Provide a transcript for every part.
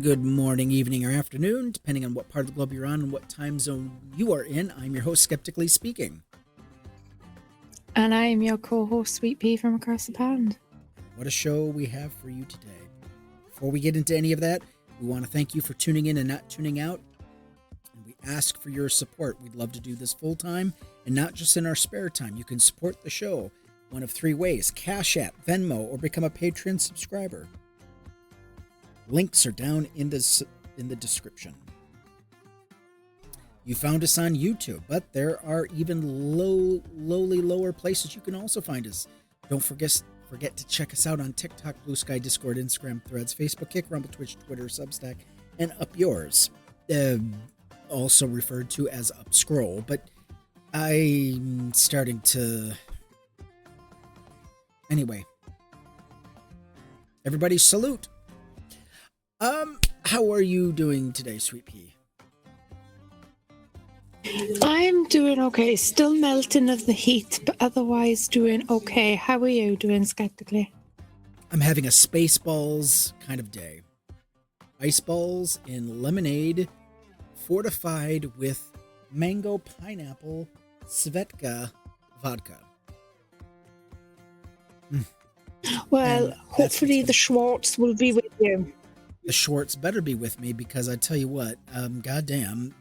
good morning, evening, or afternoon, depending on what part of the globe you're on and what time zone you are in. I'm your host, Skeptically Speaking. And I am your co-host, Sweet Pea from across the pond. What a show we have for you today. Before we get into any of that, we want to thank you for tuning in and not tuning out. And we ask for your support. We'd love to do this full time and not just in our spare time. You can support the show one of three ways: Cash App, Venmo, or become a Patreon subscriber. Links are down in the description. You found us on YouTube, but there are even lower places you can also find us. Don't forget to check us out on TikTok, Blue Sky, Discord, Instagram, Threads, Facebook, Kick, Rumble, Twitch, Twitter, Substack, and Up Yours. Also referred to as Up Scroll, but I'm starting to... Anyway. Everybody salute! How are you doing today, Sweet Pea? I'm doing okay. Still melting of the heat, but otherwise doing okay. How are you doing, Skeptically? I'm having a Spaceballs kind of day. Ice balls in lemonade, fortified with mango pineapple Svedka vodka. Well, hopefully the Schwartz will be with you. The Schwartz better be with me, because I tell you what, goddamn,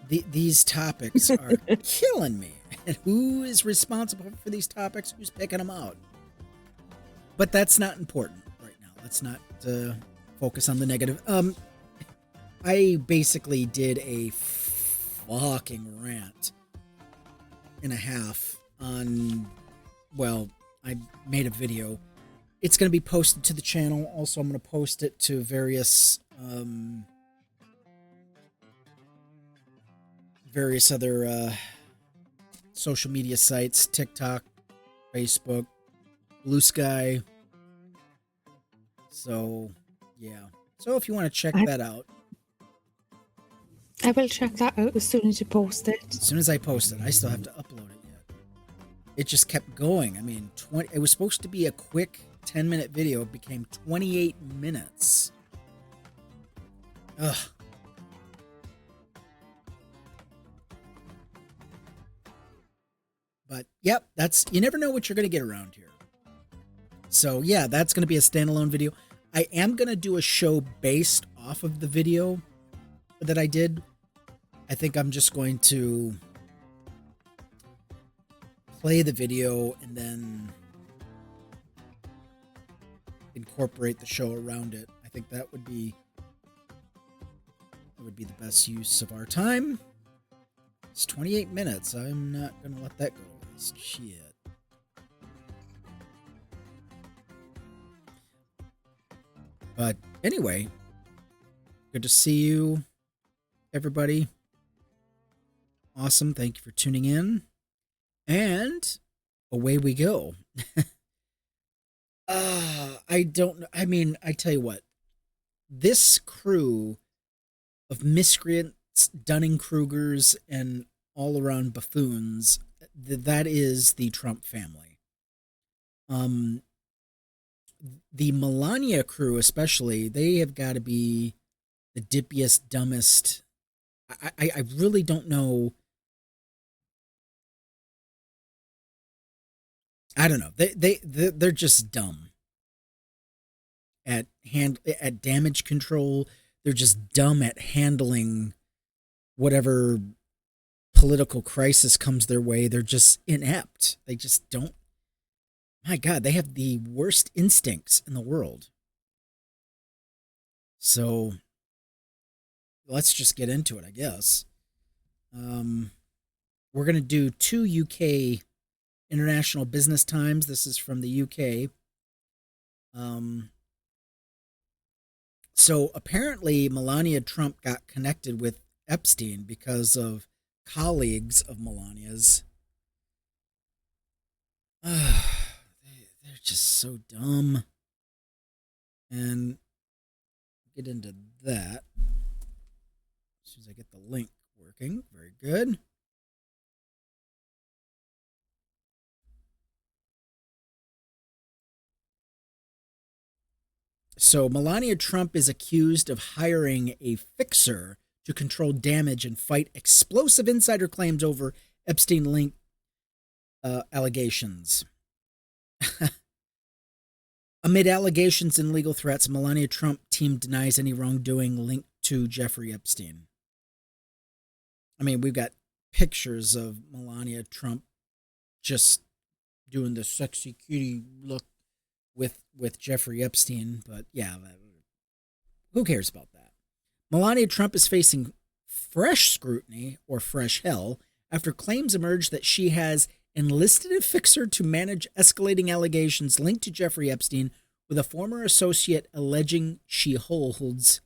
these topics are killing me. And who is responsible for these topics? Who's picking them out? But that's not important right now. Let's not focus on the negative. I basically did a fucking rant and a half on, well, I made a video. It's going to be posted to the channel. Also, I'm going to post it to various other social media sites: TikTok, Facebook, Blue Sky. So, yeah. So if you want to check that out. I will check that out as soon as you post it. As soon as I post it. I still have to upload it yet. It just kept going. I mean, it was supposed to be a quick 10-minute video. It became 28 minutes. Ugh. But, yep, you never know what you're going to get around here. So, yeah, that's going to be a standalone video. I am going to do a show based off of the video that I did. I think I'm just going to play the video and then incorporate the show around it. I think that would be the best use of our time. It's 28 minutes. I'm not going to let that go to waste. Shit. But anyway, good to see you, everybody. Awesome. Thank you for tuning in. And away we go. I don't know. I mean, I tell you what, this crew of miscreants, Dunning-Krugers, and all-around buffoons, that is the Trump family. The Melania crew especially, they have got to be the dippiest, dumbest. I really don't know. I don't know. They're just dumb at damage control. They're just dumb at handling whatever political crisis comes their way. They're just inept. They just don't. My God, they have the worst instincts in the world. So let's just get into it, I guess. We're going to do 2 UK International Business Times. This is from the UK. So apparently Melania Trump got connected with Epstein because of colleagues of Melania's. They're just so dumb. And get into that as soon as I get the link working. Very good. So Melania Trump is accused of hiring a fixer to control damage and fight explosive insider claims over Epstein link allegations. Amid allegations and legal threats, Melania Trump team denies any wrongdoing linked to Jeffrey Epstein. I mean, we've got pictures of Melania Trump just doing the sexy cutie look with Jeffrey Epstein, but yeah, who cares about that? Melania Trump is facing fresh scrutiny, or fresh hell, after claims emerged that she has enlisted a fixer to manage escalating allegations linked to Jeffrey Epstein, with a former associate alleging she holds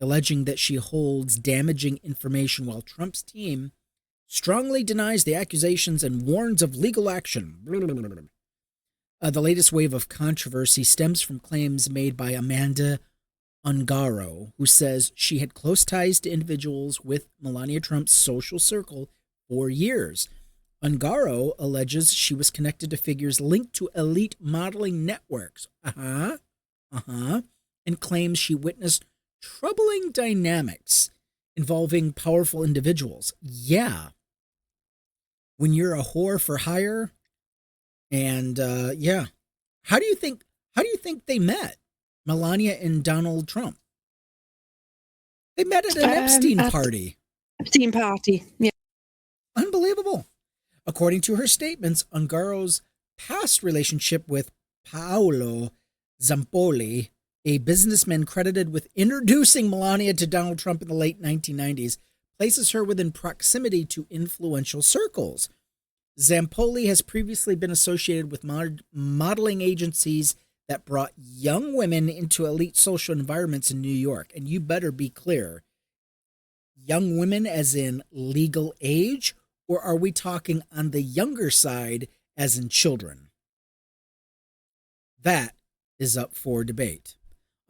alleging that she holds damaging information, while Trump's team strongly denies the accusations and warns of legal action. The latest wave of controversy stems from claims made by Amanda Ungaro, who says she had close ties to individuals with Melania Trump's social circle for years. Ungaro alleges she was connected to figures linked to elite modeling networks. And claims she witnessed troubling dynamics involving powerful individuals. Yeah. When you're a whore for hire, and yeah. How do you think they met? Melania and Donald Trump. They met at an Epstein party. Epstein party, yeah. Unbelievable. According to her statements, Ungaro's past relationship with Paolo Zampoli, a businessman credited with introducing Melania to Donald Trump in the late 1990s, places her within proximity to influential circles. Zampoli has previously been associated with modeling agencies that brought young women into elite social environments in New York. And you better be clear, young women as in legal age, or are we talking on the younger side as in children? That is up for debate.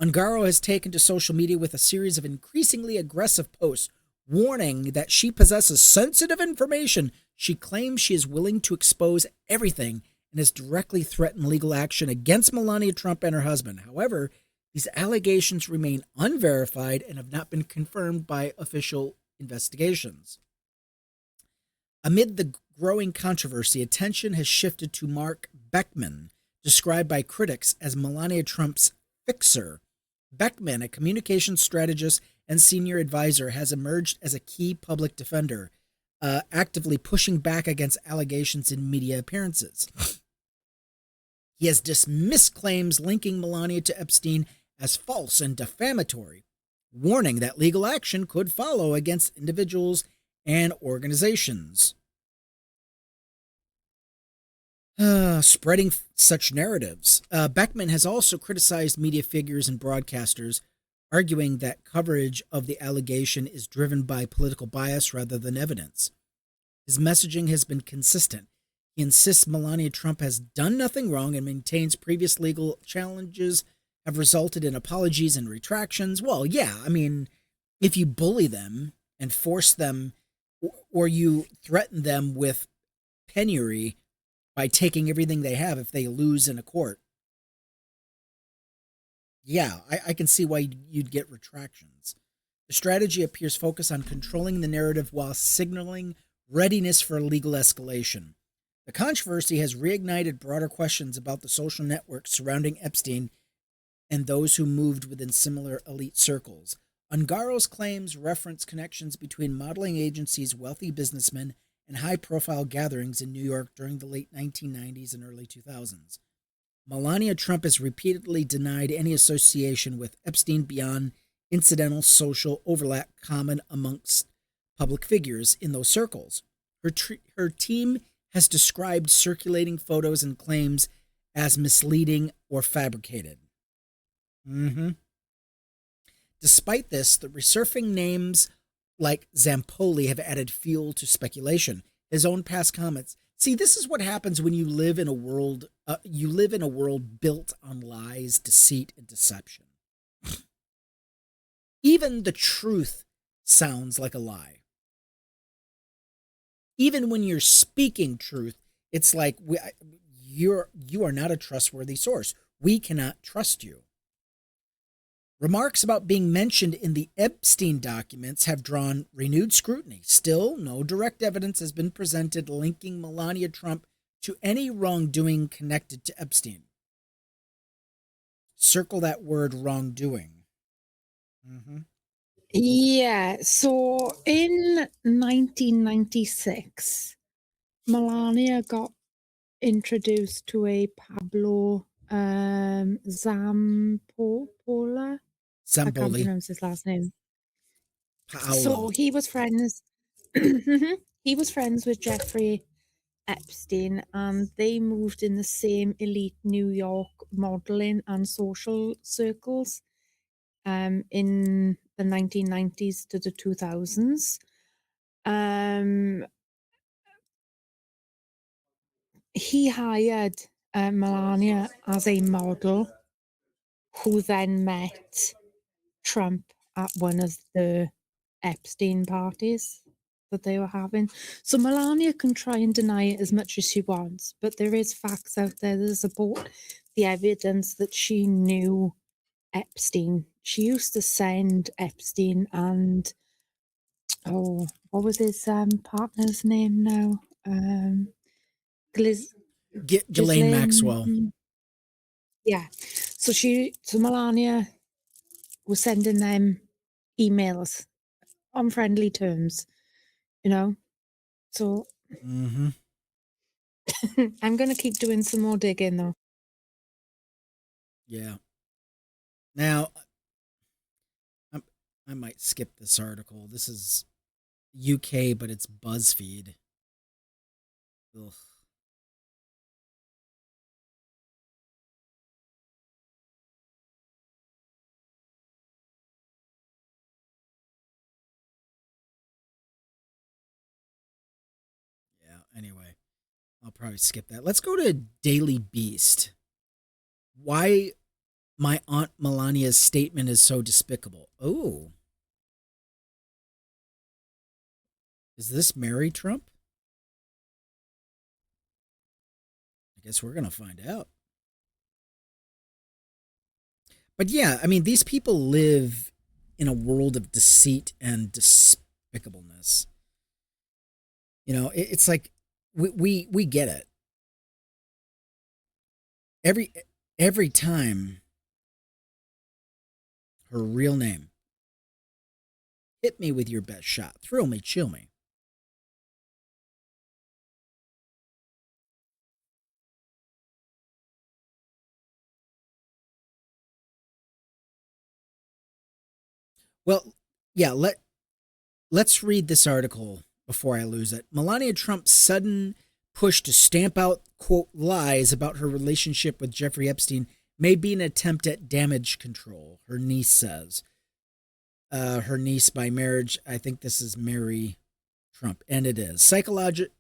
Ungaro has taken to social media with a series of increasingly aggressive posts warning that she possesses sensitive information. She claims she is willing to expose everything and has directly threatened legal action against Melania Trump and her husband. However, these allegations remain unverified and have not been confirmed by official investigations. Amid the growing controversy, attention has shifted to Mark Beckman, described by critics as Melania Trump's fixer. Beckman, a communications strategist and senior advisor, has emerged as a key public defender, actively pushing back against allegations in media appearances. He has dismissed claims linking Melania to Epstein as false and defamatory, warning that legal action could follow against individuals and organizations. Spreading such narratives. Beckman has also criticized media figures and broadcasters, arguing that coverage of the allegation is driven by political bias rather than evidence. His messaging has been consistent. He insists Melania Trump has done nothing wrong and maintains previous legal challenges have resulted in apologies and retractions. Well, yeah, I mean, if you bully them and force them, or you threaten them with penury by taking everything they have if they lose in a court, yeah, I can see why you'd get retractions. The strategy appears focused on controlling the narrative while signaling readiness for legal escalation. The controversy has reignited broader questions about the social networks surrounding Epstein and those who moved within similar elite circles. Ungaro's claims reference connections between modeling agencies, wealthy businessmen, and high-profile gatherings in New York during the late 1990s and early 2000s. Melania Trump has repeatedly denied any association with Epstein beyond incidental social overlap common amongst public figures in those circles. Her team has described circulating photos and claims as misleading or fabricated. Despite this, the resurfing names like Zampoli have added fuel to speculation. His own past comments. See, this is what happens when you live in a world. You live in a world built on lies, deceit, and deception. Even the truth sounds like a lie. Even when you're speaking truth, it's like You are not a trustworthy source. We cannot trust you. Remarks about being mentioned in the Epstein documents have drawn renewed scrutiny. Still, no direct evidence has been presented linking Melania Trump to any wrongdoing connected to Epstein. Circle that word wrongdoing. Mm-hmm. Yeah, so in 1996, Melania got introduced to a Pablo Zampola. I can't Zamboli. pronounce his last name. So Paolo. he was friends. He was friends with Jeffrey Epstein, and they moved in the same elite New York modeling and social circles in the 1990s to the 2000s. He hired Melania as a model, who then met Trump at one of the Epstein parties that they were having. So Melania can try and deny it as much as she wants, but there is facts out there that support the evidence that she knew Epstein. She used to send Epstein and what was his partner's name now? Ghislaine Ghislaine. Maxwell. Yeah. So Melania was sending them emails on friendly terms, you know. So Mm-hmm. I'm gonna keep doing some more digging though. Yeah. Now, I might skip this article. This is UK, but it's BuzzFeed. Ugh. Yeah, anyway, I'll probably skip that. Let's go to Daily Beast. Why my Aunt Melania's statement is so despicable. Oh, is this Mary Trump? I guess we're going to find out. But yeah, I mean, these people live in a world of deceit and despicableness. You know, it's like we get it. Every every time her real name, hit me with your best shot, thrill me, chill me. Well, yeah, let's read this article before I lose it. Melania Trump's sudden push to stamp out, quote, lies about her relationship with Jeffrey Epstein may be an attempt at damage control, her niece says. Her niece by marriage, I think this is Mary Trump, and it is. Psychologist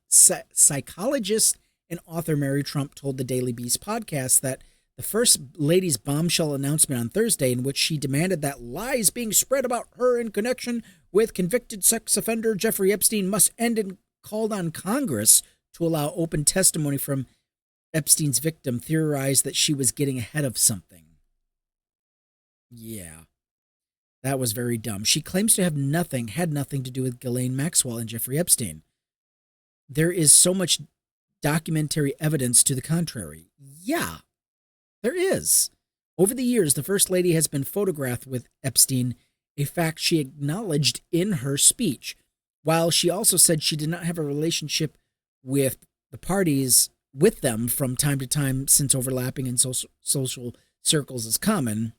and author Mary Trump told the Daily Beast podcast that the First Lady's bombshell announcement on Thursday, in which she demanded that lies being spread about her in connection with convicted sex offender Jeffrey Epstein must end, and called on Congress to allow open testimony from Epstein's victim, theorized that she was getting ahead of something. Yeah, that was very dumb. She claims to have had nothing to do with Ghislaine Maxwell and Jeffrey Epstein. There is so much documentary evidence to the contrary. Yeah, there is. Over the years, the First Lady has been photographed with Epstein, a fact she acknowledged in her speech, while she also said she did not have a relationship with the parties with them from time to time, since overlapping in social circles is common.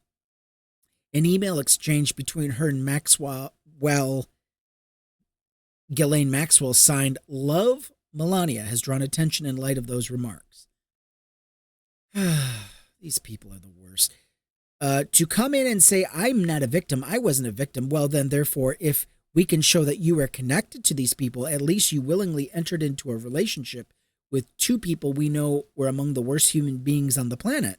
An email exchange between her and Ghislaine Maxwell, signed Love Melania, has drawn attention in light of those remarks. These people are the worst. To come in and say, I'm not a victim, I wasn't a victim, well then, therefore, if we can show that you are connected to these people, at least you willingly entered into a relationship with two people we know were among the worst human beings on the planet.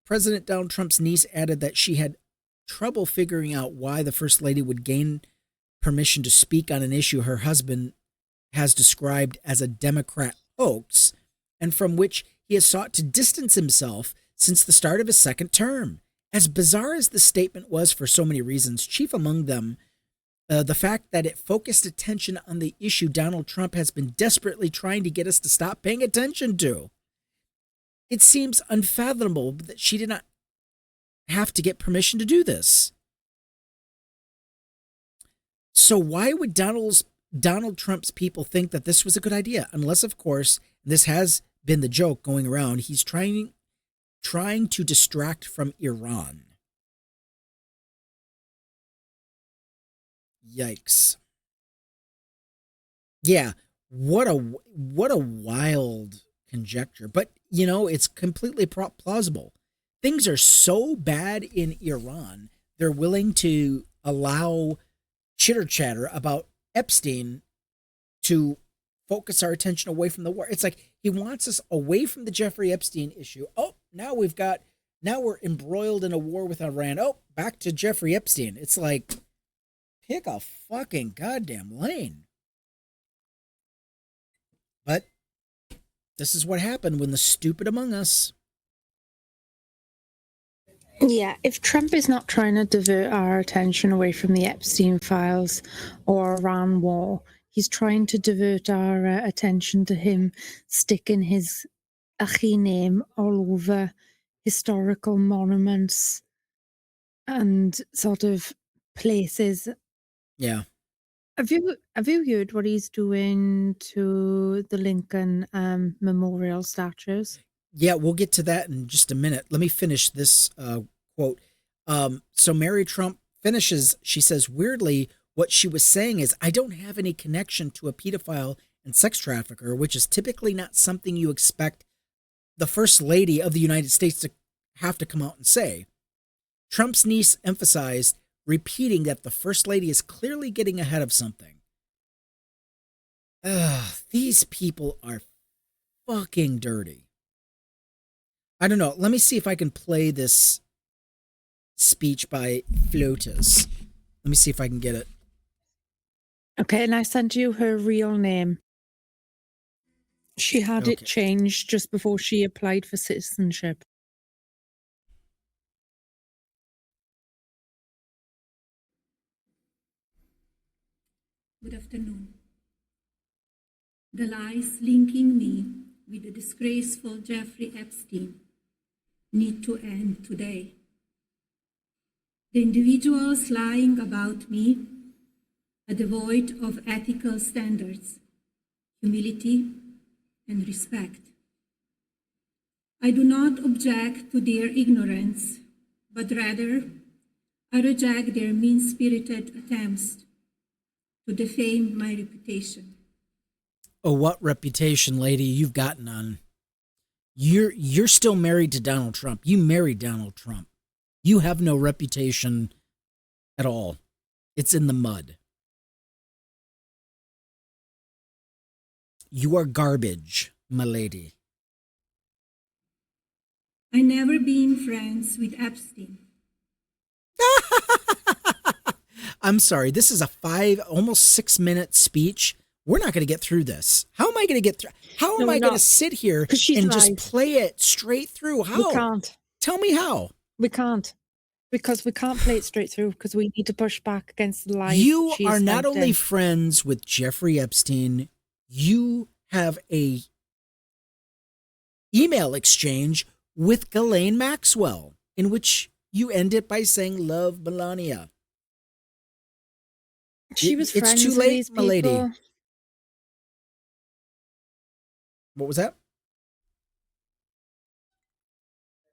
President Donald Trump's niece added that she had trouble figuring out why the First Lady would gain permission to speak on an issue her husband has described as a Democrat hoax, and from which he has sought to distance himself since the start of his second term. As bizarre as the statement was for so many reasons, chief among them, the fact that it focused attention on the issue Donald Trump has been desperately trying to get us to stop paying attention to. It seems unfathomable that she did not have to get permission to do this. So why would Donald Trump's people think that this was a good idea? Unless, of course, this has been the joke going around, he's trying to distract from Iran. Yikes. Yeah, what a wild conjecture. But, it's completely plausible. Things are so bad in Iran, they're willing to allow chitter chatter about Epstein to focus our attention away from the war. It's like he wants us away from the Jeffrey Epstein issue. Oh, now we're embroiled in a war with Iran. Oh, back to Jeffrey Epstein. It's like, pick a fucking goddamn lane. But this is what happened when the stupid among us. Yeah, if Trump is not trying to divert our attention away from the Epstein files or Iran war, he's trying to divert our attention to him sticking his Achi name all over historical monuments and sort of places. Yeah. Have you heard what he's doing to the Lincoln memorial statues? Yeah, we'll get to that in just a minute. Let me finish this quote. So Mary Trump finishes, she says, weirdly, what she was saying is, I don't have any connection to a pedophile and sex trafficker, which is typically not something you expect the First Lady of the United States to have to come out and say. Trump's niece emphasized, repeating that the First Lady is clearly getting ahead of something. These people are fucking dirty. I don't know. Let me see if I can play this speech by Flotus. Let me see if I can get it. Okay, and I sent you her real name. She had it changed just before she applied for citizenship. Good afternoon. The lies linking me with the disgraceful Jeffrey Epstein need to end today. The individuals lying about me are devoid of ethical standards, humility, and respect. I do not object to their ignorance, but rather I reject their mean-spirited attempts to defame my reputation. Oh, what reputation, lady? You've got none. You're still married to Donald Trump. You married Donald Trump. You have no reputation at all. It's in the mud. You are garbage, my lady. I never been friends with Epstein. I'm sorry. This is a almost 6 minute speech. We're not going to get through this. How am I going to get through? How am I going to sit here and just play it straight through? How? We can't. Tell me how. We can't. Because we can't play it straight through because we need to push back against the lies. You are not only friends with Jeffrey Epstein, you have a email exchange with Ghislaine Maxwell in which you end it by saying, love Melania. She was friends with these people. It's too late, my lady. What was that?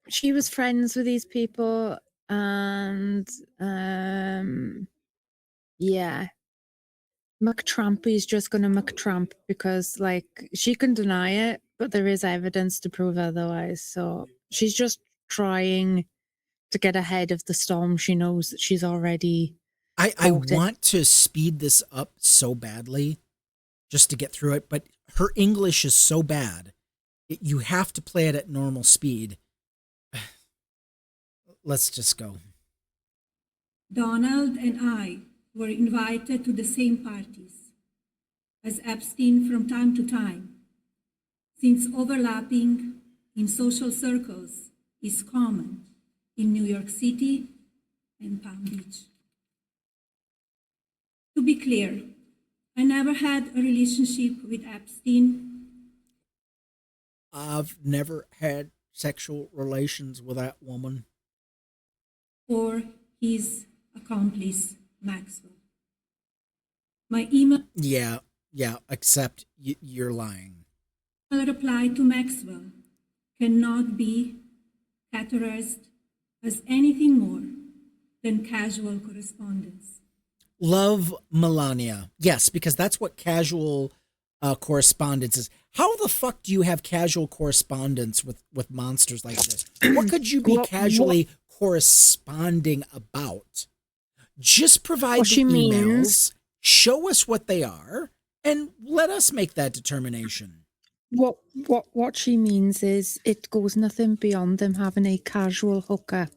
She was friends with these people and yeah. McTrumpy's just gonna McTrump because she can deny it, but there is evidence to prove otherwise. So she's just trying to get ahead of the storm she knows that she's already I want to speed this up so badly just to get through it, but her English is so bad. You have to play it at normal speed. Let's just go. Donald and I were invited to the same parties. as Epstein from time to time, since overlapping in social circles is common in New York City and Palm Beach. To be clear, I never had a relationship with Epstein. I've never had sexual relations with that woman. Or his accomplice, Maxwell. My email Yeah, except you're lying. reply to Maxwell cannot be categorized as anything more than casual correspondence. Love, Melania. Yes, because that's what casual correspondence is. How the fuck do you have casual correspondence with monsters like this? What could you be casually corresponding about? Just provide the emails, show us what they are, and let us make that determination. What she means is it goes nothing beyond them having a casual hookup.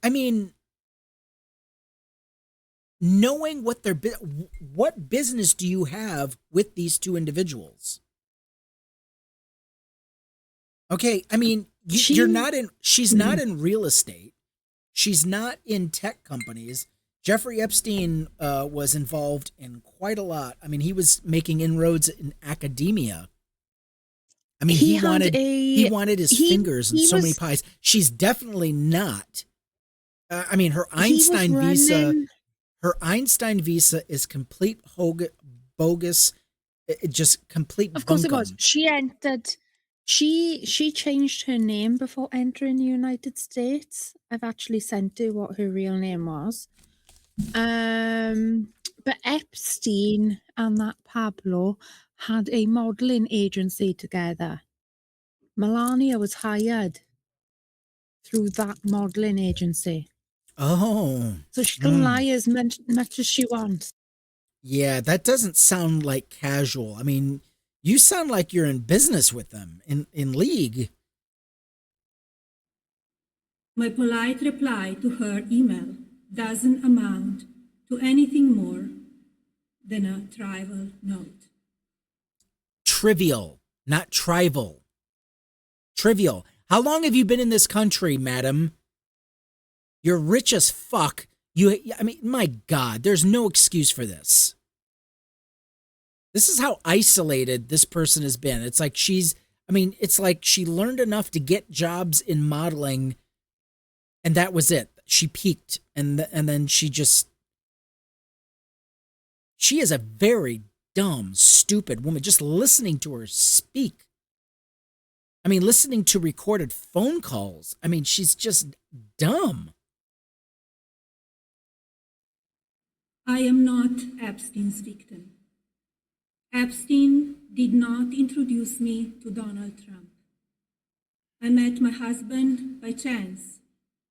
I mean, knowing what what business do you have with these two individuals? Okay, I mean, she's not in real estate. She's not in tech companies. Jeffrey Epstein was involved in quite a lot. I mean, he was making inroads in academia. I mean, he wanted his fingers in so many pies. She's definitely not. I mean, her Einstein visa is complete bogus. Just complete. Of course, it was. She entered. She changed her name before entering the United States. I've actually sent her what her real name was. But Epstein and that Pablo had a modeling agency together. Melania was hired through that modeling agency. Oh. So she can lie as much as she wants. Yeah, that doesn't sound like casual. I mean, you sound like you're in business with them, in league. My polite reply to her email doesn't amount to anything more than a trivial note. Trivial, not trivial. Trivial. How long have you been in this country, madam? You're rich as fuck. I mean, my God, there's no excuse for this. This is how isolated this person has been. It's like it's like she learned enough to get jobs in modeling, and that was it. She peaked, and then she is a very dumb, stupid woman. Just listening to her speak. I mean, listening to recorded phone calls. I mean, she's just dumb. I am not Epstein's victim. Epstein did not introduce me to Donald Trump. I met my husband by chance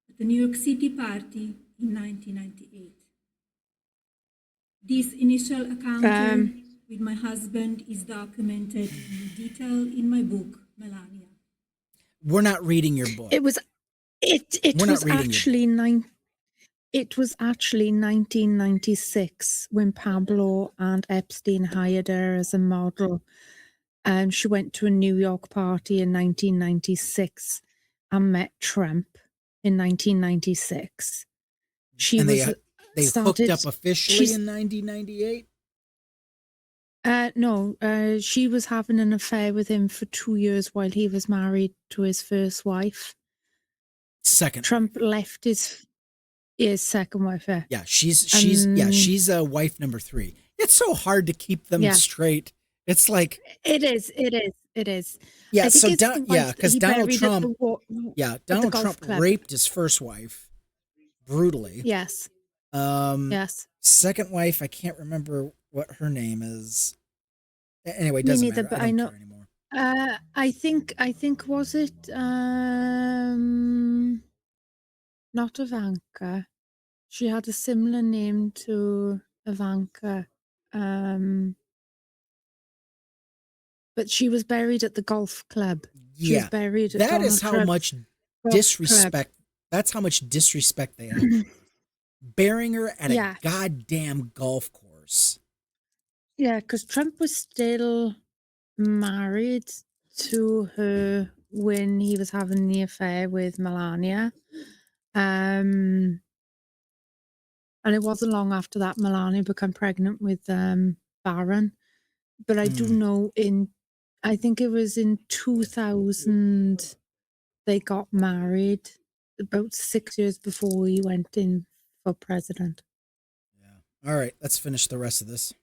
at the New York City party in 1998. This initial encounter with my husband is documented in detail in my book, Melania. We're not reading your book. It was actually 1996 when Pablo and Epstein hired her as a model. She went to a New York party in 1996 and met Trump in 1996. They hooked up officially in 1998? No, she was having an affair with him for 2 years while he was married to his first wife. Trump left his second wife. Yeah, she's wife number 3. It's so hard to keep them straight. It's like it is. Yeah, because Donald Trump raped his first wife brutally. Yes. Yes. Second wife, I can't remember what her name is. Anyway, it doesn't matter. But I don't care anymore. I think was it not Ivanka. She had a similar name to Ivanka. But she was buried at the golf club. She was buried at that is how much disrespect. That's how much disrespect they have. burying her at a Yeah. goddamn golf course. Yeah, because Trump was still married to her when he was having the affair with Melania. And it wasn't long after that Melania became pregnant with Barron. But I do know I think it was in 2000, they got married about 6 years before he went in for president. Yeah. All right, let's finish the rest of this.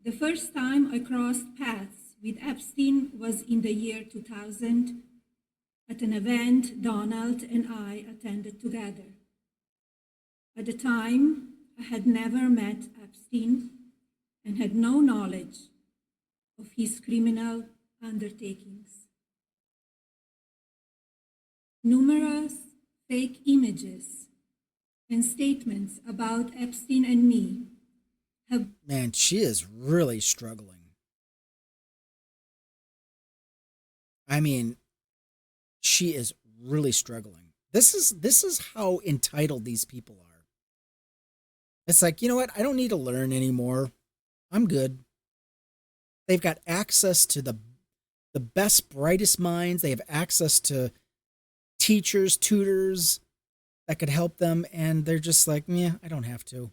The first time I crossed paths with Epstein was in the year 2000 at an event Donald and I attended together. At the time, I had never met Epstein and had no knowledge of his criminal undertakings. Numerous fake images and statements about Epstein and me have... Man, she is really struggling. I mean, she is really struggling. This is how entitled these people are. It's like, you know what? I don't need to learn anymore. I'm good. They've got access to the best, brightest minds. They have access to teachers, tutors that could help them, and they're just like, yeah, I don't have to.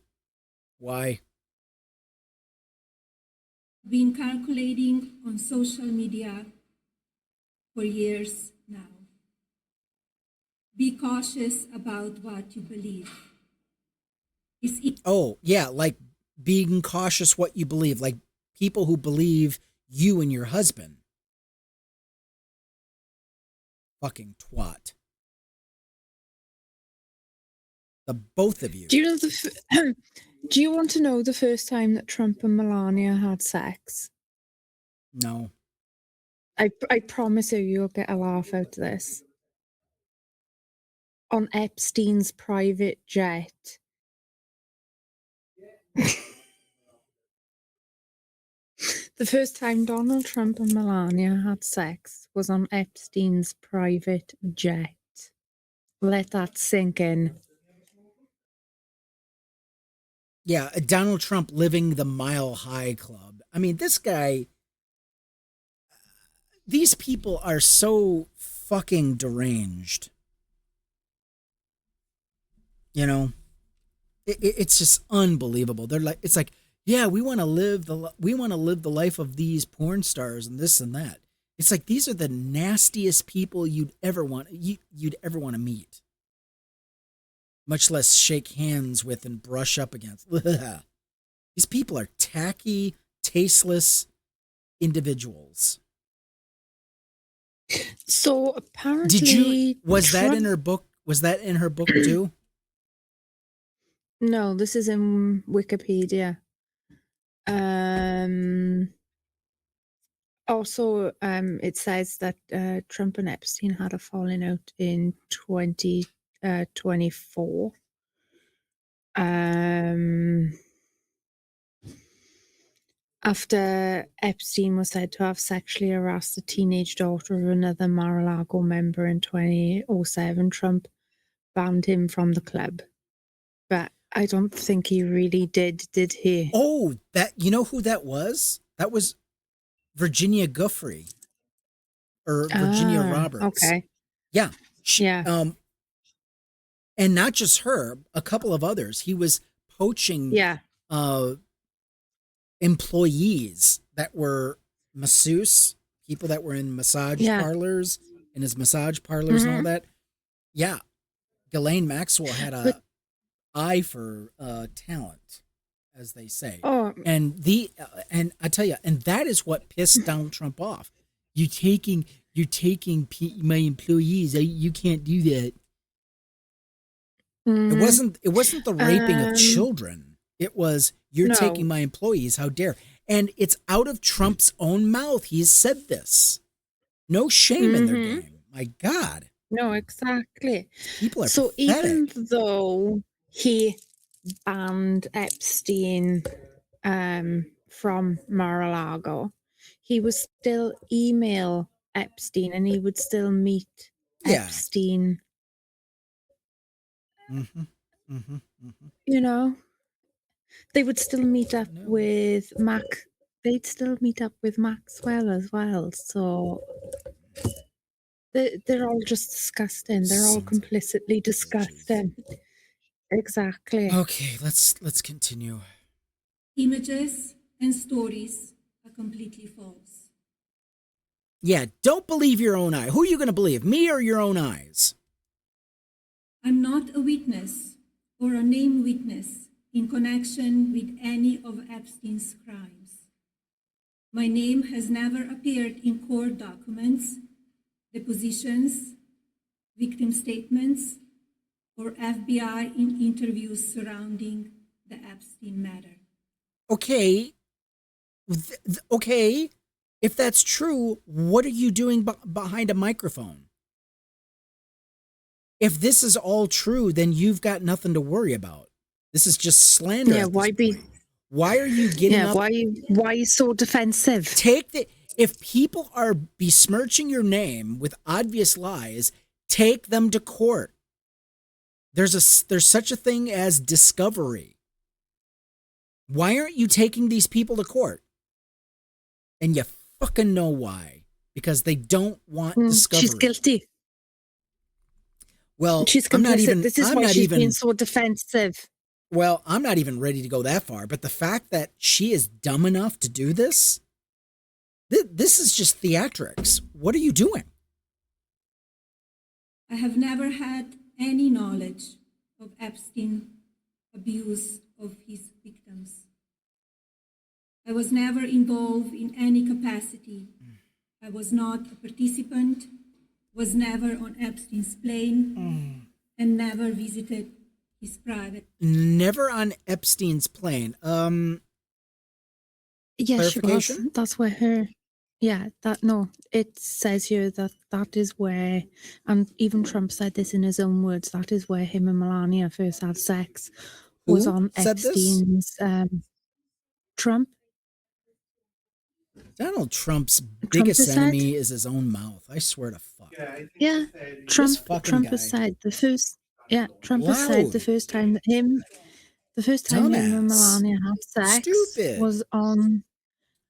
Why? been calculating on social media for years now. Be cautious about what you believe. Oh, yeah, like being cautious what you believe, like people who believe you and your husband. Fucking twat. The both of you. Do you know do you want to know the first time that Trump and Melania had sex? No. I promise you'll get a laugh out of this. On Epstein's private jet. The first time Donald Trump and Melania had sex was on Epstein's private jet. Let that sink in. Yeah, Donald Trump living the Mile High Club. I mean, this guy, these people are so fucking deranged. You know, it's just unbelievable. They're like, it's like, yeah, we want to live the life of these porn stars and this and that. It's like these are the nastiest people you'd ever want to meet, much less shake hands with and brush up against. These people are tacky, tasteless individuals. So apparently, was that in her book? Was that in her book too? No, this is in Wikipedia. Also, it says that Trump and Epstein had a falling out in 2024. After Epstein was said to have sexually harassed a teenage daughter of another Mar-a-Lago member in 2007, Trump banned him from the club. But I don't think he really did he? Oh, you know who that was? That was Virginia Giuffre or Virginia Roberts. Okay. Yeah. Yeah. And not just her, a couple of others. He was poaching employees that were masseuse, people that were in massage parlors, in his massage parlors and all that. Yeah. Ghislaine Maxwell had a eye for talent, as they say. Oh. And I tell you, and that is what pissed Donald Trump off. You're taking my employees. You can't do that. It wasn't the raping of children. It was, you're taking my employees. How dare. And it's out of Trump's own mouth. He's said this. No shame in their game. My God. No, exactly. People are so pathetic. Even though he banned Epstein from Mar-a-Lago, he would still email Epstein and he would still meet Epstein. Mm-hmm. Mm-hmm. You know, they would still meet up No. with Mac. They'd still meet up with Maxwell as well. So they're all just disgusting. They're all Sons of complicitly bitches. disgusting. Exactly. Okay, let's continue. Images and stories are completely false. Yeah, don't believe your own eye. Who are you going to believe, me or your own eyes? I'm not a witness or a named witness in connection with any of Epstein's crimes. My name has never appeared in court documents, depositions, victim statements, or FBI in interviews surrounding the Epstein matter. Okay. Okay. If that's true, what are you doing behind a microphone? If this is all true, then you've got nothing to worry about. This is just slander at this point. Why are you getting up? Why are you so defensive? If people are besmirching your name with obvious lies, take them to court. There's such a thing as discovery. Why aren't you taking these people to court? And you fucking know why. Because they don't want discovery. She's guilty. Well, she's complicit. I'm not even. This is I'm why not she's even being so defensive. Well, I'm not even ready to go that far. But the fact that she is dumb enough to do this, this is just theatrics. What are you doing? I have never had any knowledge of Epstein's abuse of his victims. I was never involved in any capacity. I was not a participant, was never on Epstein's plane, and never visited his private. Never on Epstein's plane. Yeah, she was. That's where her. Yeah, it says here that is where, and even Trump said this in his own words, that is where him and Melania first had sex. Who was on said Epstein's Trump. Donald Trump's biggest enemy is his own mouth. I swear to fuck. Yeah, Trump has said the first. Yeah, Trump has said the first time him and Melania had sex was on.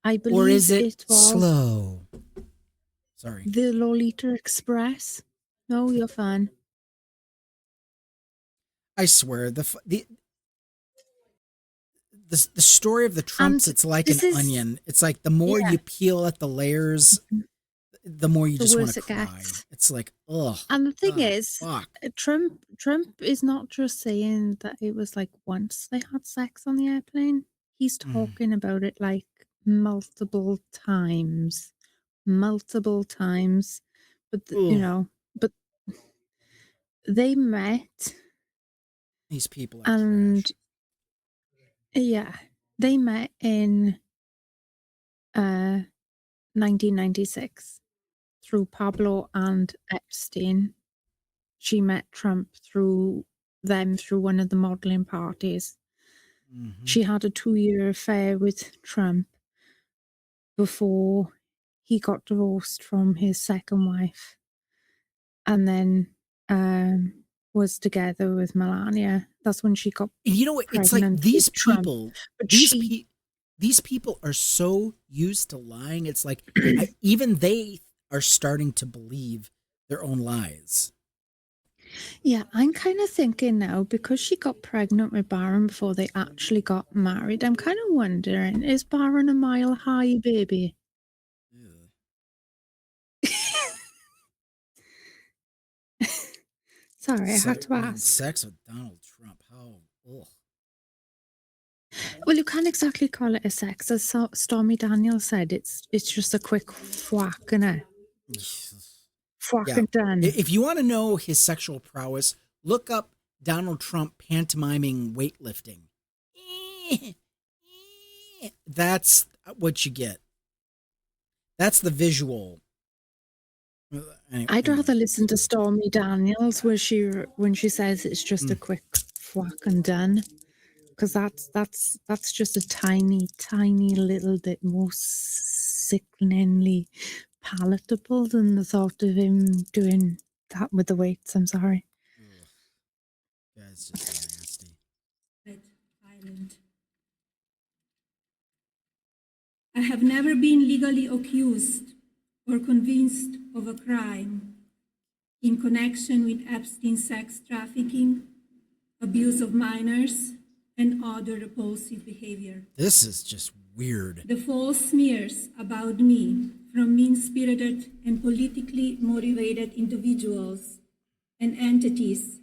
I believe or is it was slow. Sorry. The Lolita Express. No, you're fine. I swear the story of the Trumps, it's like an onion. It's like the more you peel at the layers, the more you just want to cry. It's like, ugh. And the thing is, Trump is not just saying that it was like once they had sex on the airplane. He's talking about it like multiple times. But but they met. These people are trash. Yeah, they met in 1996 through Pablo and Epstein. She met Trump through one of the modeling parties. Mm-hmm. She had a 2-year affair with Trump before he got divorced from his second wife, and then was together with Melania. That's when she got pregnant. It's like these people, these people are so used to lying. It's like even they are starting to believe their own lies. Yeah, I'm kind of thinking now, because she got pregnant with Barron before they actually got married, I'm kind of wondering, is Barron a mile high baby? Sorry, I had to ask. Sex with Donald Trump, how? Ugh. Well, you can't exactly call it a sex. As Stormy Daniels said, it's just a quick whack, innit? Fucking done. If you want to know his sexual prowess, look up Donald Trump pantomiming weightlifting. That's what you get. That's the visual. I'd rather listen to Stormy Daniels when she says it's just a quick whack and done, because that's just a tiny little bit more sickeningly palatable than the thought of him doing that with the weights. I'm sorry. That's just I have never been legally accused or convinced of a crime in connection with Epstein's sex trafficking, abuse of minors, and other repulsive behavior. This is just weird. The false smears about me from mean-spirited and politically motivated individuals and entities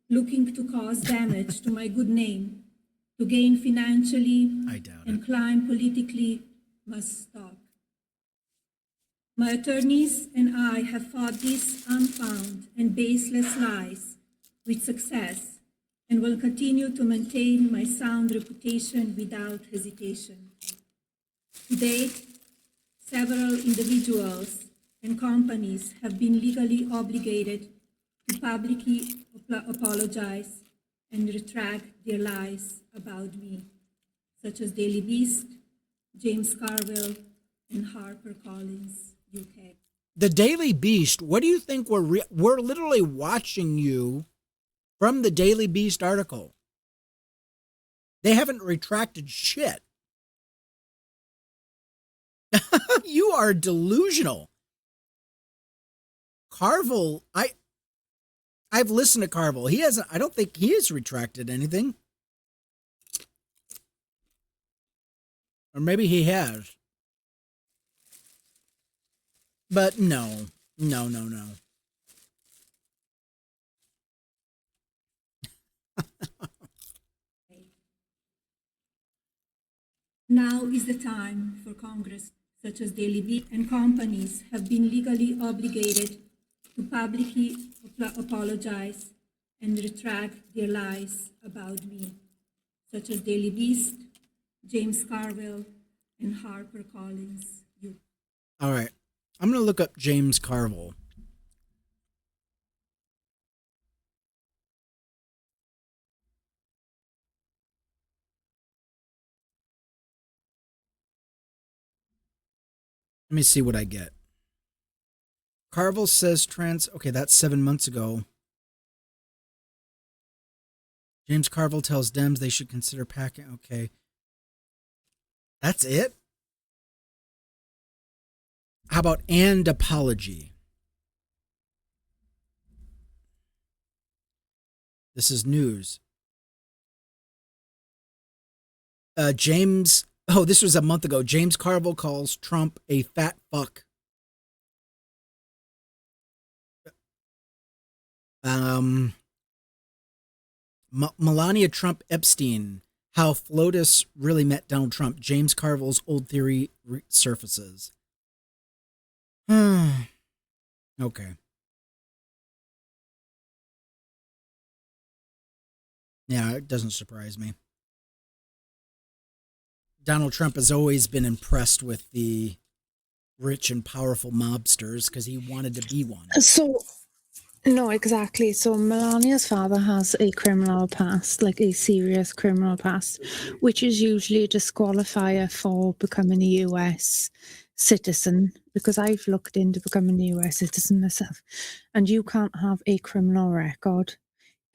looking to cause damage to my good name, to gain financially I doubt and it. climb politically must stop. My attorneys and I have fought these unfounded and baseless lies with success and will continue to maintain my sound reputation without hesitation. To date, several individuals and companies have been legally obligated to publicly apologize and retract their lies about me, such as Daily Beast, James Carville, and HarperCollins, UK. The Daily Beast, what do you think we're literally watching you from the Daily Beast article? They haven't retracted shit. You are delusional. Carville, I've listened to Carville. He hasn't, I don't think he has retracted anything. Or maybe he has. But no. No. Now is the time for Congress, such as Daily Beast and companies, have been legally obligated to publicly apologize and retract their lies about me, such as Daily Beast, James Carville, and HarperCollins, UK. All right. I'm going to look up James Carville. Let me see what I get. Carville says okay, that's 7 months ago. James Carville tells Dems they should consider packing. Okay. That's it? How about and apology? This is news. This was a month ago. James Carville calls Trump a fat fuck. Melania Trump Epstein, how FLOTUS really met Donald Trump. James Carville's old theory surfaces. Okay. Yeah, it doesn't surprise me. Donald Trump has always been impressed with the rich and powerful mobsters because he wanted to be one. So, no, exactly. So Melania's father has a criminal past, like a serious criminal past, which is usually a disqualifier for becoming a US citizen, because I've looked into becoming a US citizen myself, and you can't have a criminal record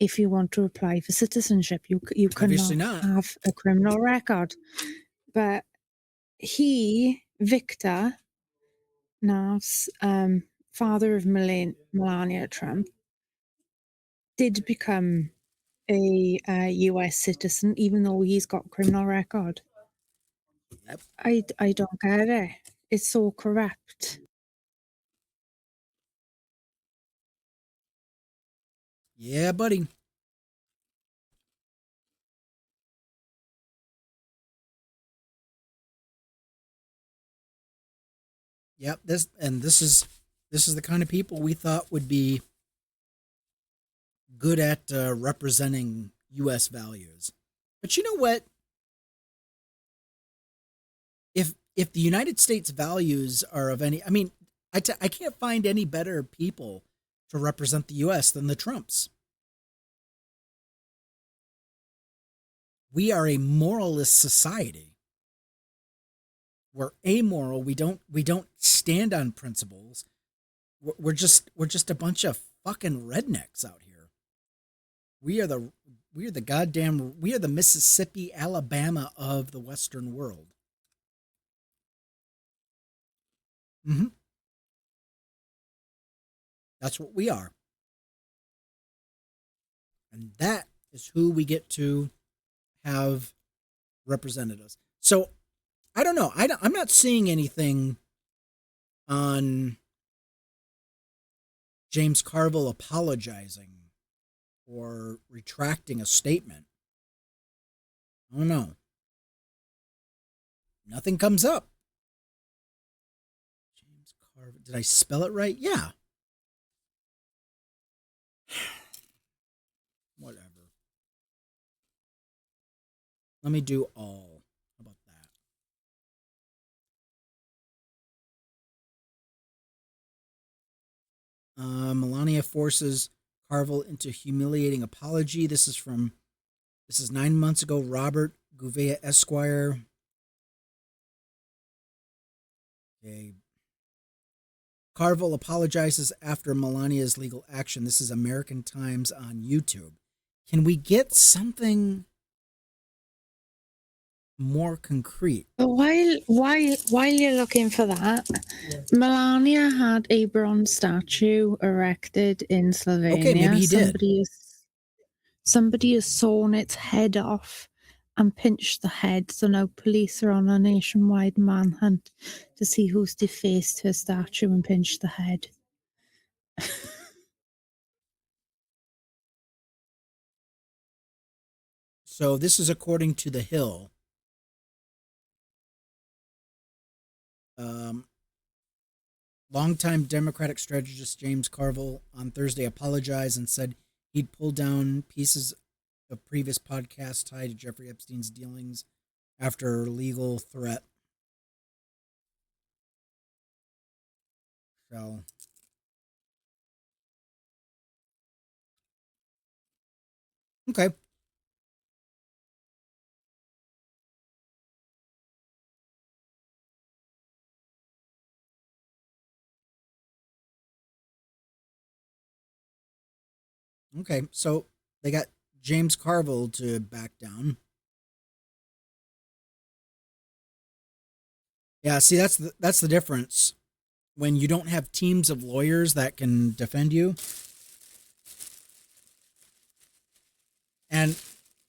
if you want to apply for citizenship. You Obviously cannot not. have a criminal record. But Victor, Nav's father of Melania Trump, did become a US citizen, even though he's got a criminal record. Yep. I don't get it. It's so corrupt. Yeah, buddy. Yep. This is the kind of people we thought would be good at representing U.S. values. But you know what? If the United States values are of any, I mean, I can't find any better people to represent the U.S. than the Trumps. We are a moralist society. We're amoral. We don't stand on principles. We're just a bunch of fucking rednecks out here. We are the Mississippi, Alabama of the Western world. Mm-hmm. That's what we are. And that is who we get to have represented us. So I don't know. I'm not seeing anything on James Carville apologizing or retracting a statement. I don't know. Nothing comes up. James Carville. Did I spell it right? Yeah. Whatever. Let me do all. How about that? Melania forces Carville into humiliating apology. This is 9 months ago. Robert Gouveia Esquire. Okay. Carville apologizes after Melania's legal action. This is American Times on YouTube. Can we get something more concrete? While you're looking for that, Melania had a bronze statue erected in Slovenia. Okay, maybe he did. Somebody has sawn its head off and pinched the head, so now police are on a nationwide manhunt to see who's defaced her statue and pinched the head. So this is according to The Hill. Longtime Democratic strategist James Carville on Thursday apologized and said he'd pull down pieces of previous podcasts tied to Jeffrey Epstein's dealings after a legal threat. So, okay. Okay, so they got James Carville to back down. Yeah, see that's the difference when you don't have teams of lawyers that can defend you. And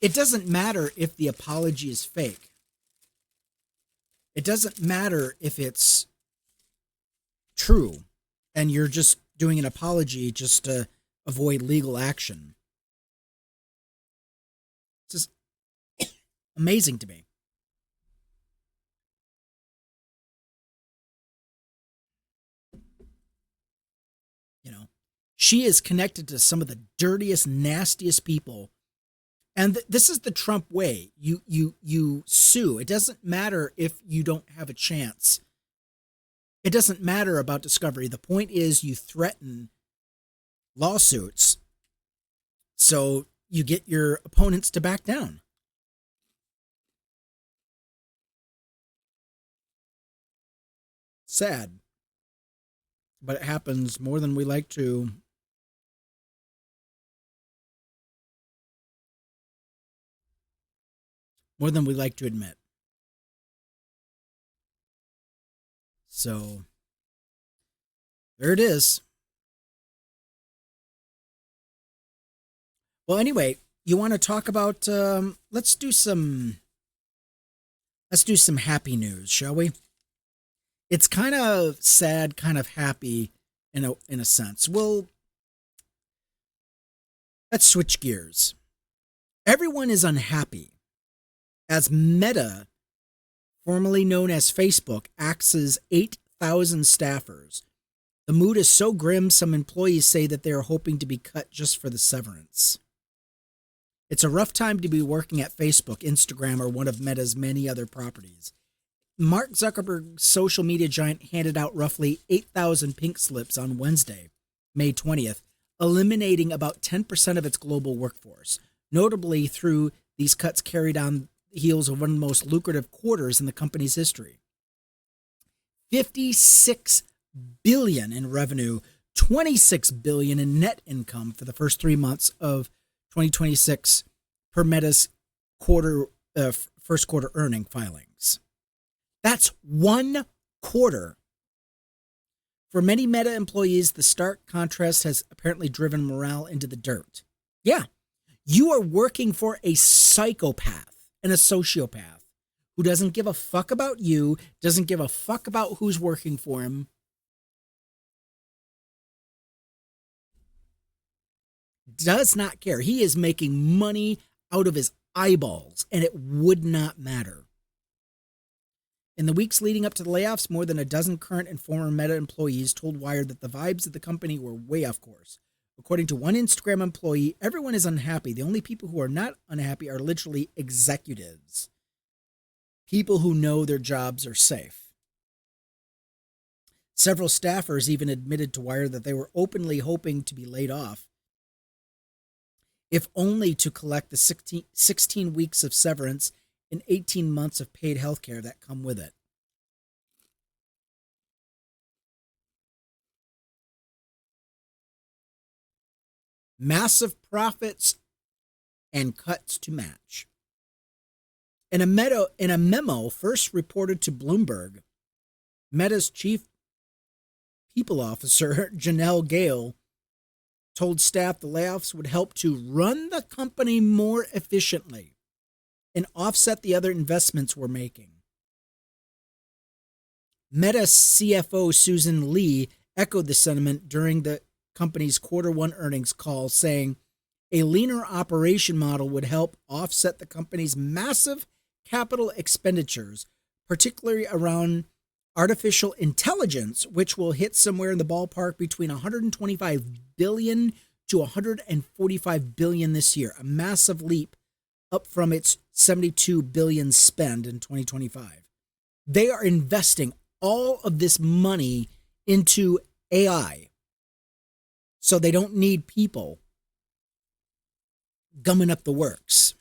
it doesn't matter if the apology is fake. It doesn't matter if it's true and you're just doing an apology just to avoid legal action. It's just amazing to me. You know, she is connected to some of the dirtiest, nastiest people. And this is the Trump way. You sue. It doesn't matter if you don't have a chance. It doesn't matter about discovery. The point is you threaten lawsuits so you get your opponents to back down. Sad. But it happens more than we like to. More than we like to admit. So, there it is. Well, anyway, you want to talk about, let's do some happy news, shall we? It's kind of sad, kind of happy in a sense. Well, let's switch gears. Everyone is unhappy as Meta, formerly known as Facebook, axes 8,000 staffers. The mood is so grim, some employees say that they are hoping to be cut just for the severance. It's a rough time to be working at Facebook, Instagram, or one of Meta's many other properties. Mark Zuckerberg's social media giant handed out roughly 8,000 pink slips on Wednesday, May 20th, eliminating about 10% of its global workforce. Notably, through these cuts carried on the heels of one of the most lucrative quarters in the company's history. $56 billion in revenue, $26 billion in net income for the first 3 months of 2026 per Meta's first quarter earning filings. That's one quarter For many Meta employees, the stark contrast has apparently driven morale into the dirt. Yeah, you are working for a psychopath and a sociopath who doesn't give a fuck about you, doesn't give a fuck about who's working for him. Does not care. He is making money out of his eyeballs, and it would not matter. In the weeks leading up to the layoffs, more than a dozen current and former Meta employees told Wired that the vibes of the company were way off course. According to one Instagram employee, everyone is unhappy. The only people who are not unhappy are literally executives. People who know their jobs are safe. Several staffers even admitted to Wired that they were openly hoping to be laid off, if only to collect the 16 weeks of severance and 18 months of paid health care that come with it. Massive profits and cuts to match. In a memo first reported to Bloomberg, Meta's chief people officer, Janelle Gale, told staff the layoffs would help to run the company more efficiently and offset the other investments we're making. Meta CFO Susan Lee echoed the sentiment during the company's Q1 earnings call, saying a leaner operation model would help offset the company's massive capital expenditures, particularly around artificial intelligence, which will hit somewhere in the ballpark between $125 billion to $145 billion this year, a massive leap up from its $72 billion spend in 2025. They are investing all of this money into AI, so they don't need people gumming up the works.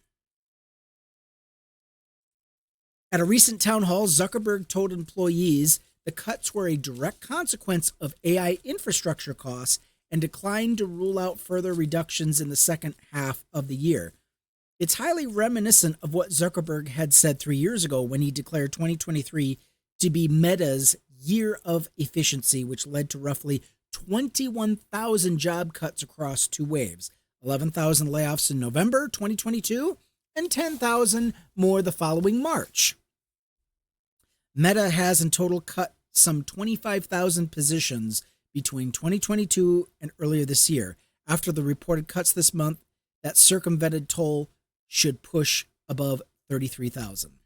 At a recent town hall, Zuckerberg told employees the cuts were a direct consequence of AI infrastructure costs and declined to rule out further reductions in the second half of the year. It's highly reminiscent of what Zuckerberg had said 3 years ago when he declared 2023 to be Meta's year of efficiency, which led to roughly 21,000 job cuts across two waves, 11,000 layoffs in November 2022 and 10,000 more the following March. Meta has in total cut some 25,000 positions between 2022 and earlier this year. After the reported cuts this month, that circumvented toll should push above 33,000.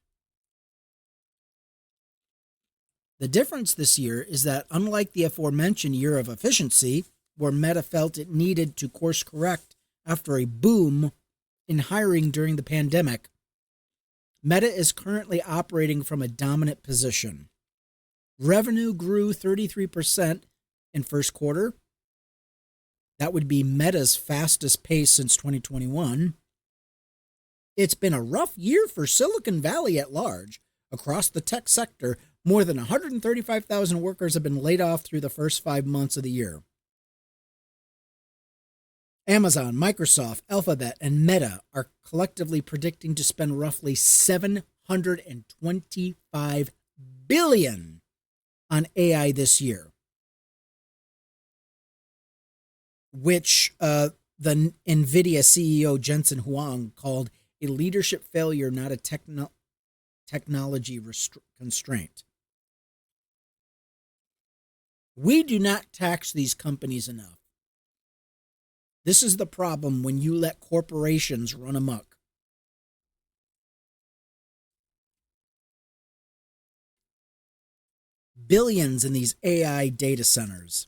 The difference this year is that, unlike the aforementioned year of efficiency, where Meta felt it needed to course correct after a boom in hiring during the pandemic, Meta is currently operating from a dominant position. Revenue grew 33% in first quarter. That would be Meta's fastest pace since 2021. It's been a rough year for Silicon Valley at large. Across the tech sector, more than 135,000 workers have been laid off through the first 5 months of the year. Amazon, Microsoft, Alphabet, and Meta are collectively predicting to spend roughly $725 billion on AI this year, which the NVIDIA CEO Jensen Huang called a leadership failure, not a technology constraint. We do not tax these companies enough. This is the problem when you let corporations run amok. Billions in these AI data centers,